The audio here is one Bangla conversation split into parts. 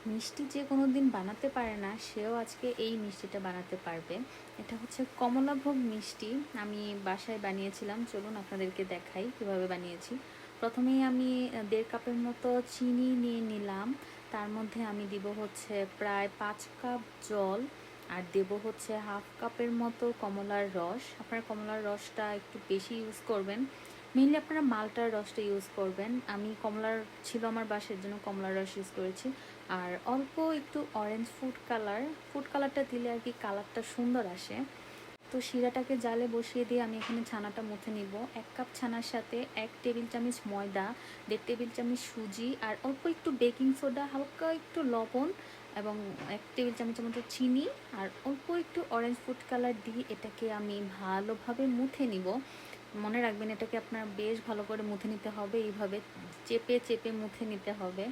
মিষ্টি যে কোনো দিন বানাতে পারে না সেও আজকে এই মিষ্টিটা বানাতে পারবে। এটা হচ্ছে কমলাভোগ মিষ্টি। আমি বাসায় বানিয়েছিলাম, চলুন আপনাদেরকে দেখাই কিভাবে বানিয়েছি। প্রথমেই আমি 1.5 কাপের মতো চিনি নিয়ে নিলাম। তার মধ্যে আমি দিব হচ্ছে প্রায় 5 কাপ জল, আর দেব হচ্ছে 1/2 কাপের মতো কমলার রস। আপনার কমলার রসটা একটু বেশি ইউজ করবেন, মেনলি আপনারা মালটার রসটা ইউজ করবেন। আমি কমলার ছিল আমার বাসার জন্য কমলার রস ইউজ করেছি। আর অল্প একটু অরেঞ্জ ফুড কালারটা দিলে আর কি কালারটা সুন্দর আসে। তো শিরাটাকে জালে বসিয়ে দিয়ে আমি এখানে ছানাটা মুথে নিব। 1 কাপ ছানার সাথে 1 টেবিল চামচ ময়দা, 1.5 টেবিল চামচ সুজি, আর অল্প একটু বেকিং সোডা, হালকা একটু লবণ এবং 1 টেবিল চামচের মতো চিনি, আর অল্প একটু অরেঞ্জ ফুড কালার দিয়ে এটাকে আমি ভালোভাবে মুথে নিব। মনে রাখবেন এটাকে আপনার বেশ ভালো করে মুথে নিতে হবে, এইভাবে চেপে চেপে মুথে নিতে হবে।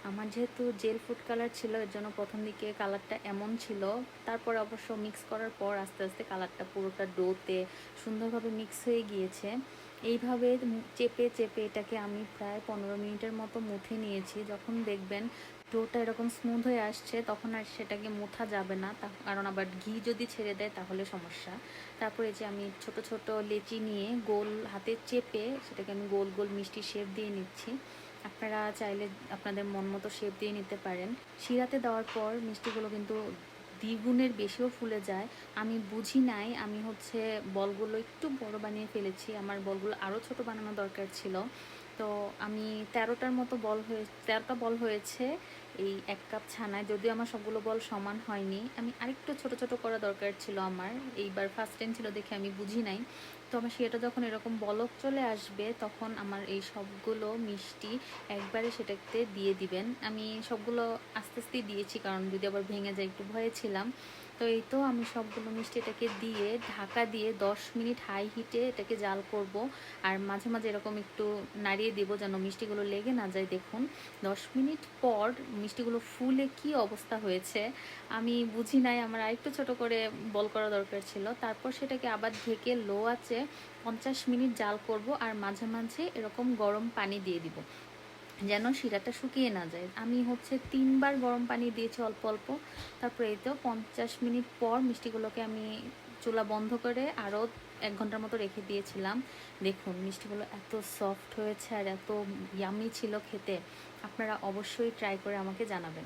আমার যেহেতু জেল ফুড কালার ছিল এর জন্য প্রথম দিকে কালারটা এমন ছিল, তারপর অবশ্য মিক্স করার পর আস্তে আস্তে কালারটা পুরোটা ডোতে সুন্দরভাবে মিক্স হয়ে গিয়েছে। এইভাবে চেপে চেপে এটাকে আমি প্রায় 15 মিনিটের মতো মুথে নিয়েছি। যখন দেখবেন ডোটা এরকম স্মুথ হয়ে আসছে তখন আর সেটাকে মুথা যাবে না, কারণ আবার ঘি যদি ছেড়ে দেয় তাহলে সমস্যা। তারপরে যে আমি ছোট ছোট লেচি নিয়ে গোল হাতে চেপে সেটাকে আমি গোল গোল মিষ্টি শেপ দিয়ে নিচ্ছি। আপনারা চাইলে আপনাদের মন মতো শেপ দিয়ে নিতে পারেন। শিরাতে দেওয়ার পর মিষ্টিগুলো কিন্তু দ্বিগুণের বেশিও ফুলে যায়। আমি বুঝি নাই, আমি হচ্ছে বলগুলো একটু বড় বানিয়ে ফেলেছি। আমার বলগুলো আরও ছোট বানানো দরকার ছিল। তো আমি 13টা বল হয়েছে এই 1 কাপ ছানায়। যদিও আমার সবগুলো বল সমান হয়নি, আমি আরেকটু ছোট ছোট করা দরকার ছিল আমার। এইবার ফার্স্ট টাইম ছিল দেখে আমি বুঝি নাই। তো আমার সেটা যখন এরকম বলক চলে আসবে তখন আমার এই সবগুলো মিষ্টি একবারে সেটাতে দিয়ে দিবেন। আমি সবগুলো আস্তে আস্তে দিয়েছি, কারণ যদি আবার ভেঙে যায় একটু ভয়ে ছিলাম। তো এই তো আমি সবগুলো মিষ্টি এটাকে দিয়ে ঢাকা দিয়ে 10 মিনিট হাই হিটে এটাকে জাল করব। আর মাঝে মাঝে এরকম একটু নাড়িয়ে দেবো যেন মিষ্টিগুলো লেগে না যায়। দেখুন 10 মিনিট পর মিষ্টিগুলো ফুলে কি অবস্থা হয়েছে। আমি বুঝি নাই, আমার আরেকটু ছোট করে বল করা দরকার ছিল। তারপর সেটাকে আবার ঢেকে লো আছে 50 মিনিট জাল করব, আর মাঝে মাঝে এরকম গরম পানি দিয়ে দিব যেন শিরাটা শুকিয়ে না যায়। আমি হচ্ছে 3বার গরম পানি দিয়েছি অল্প অল্প। তারপরে এই তো 50 মিনিট পর মিষ্টিগুলোকে আমি চুলা বন্ধ করে আরও 1 ঘন্টার মতো রেখে দিয়েছিলাম। দেখুন মিষ্টিগুলো এত সফট হয়েছে আর এত ইয়ামি ছিল খেতে। আপনারা অবশ্যই ট্রাই করে আমাকে জানাবেন।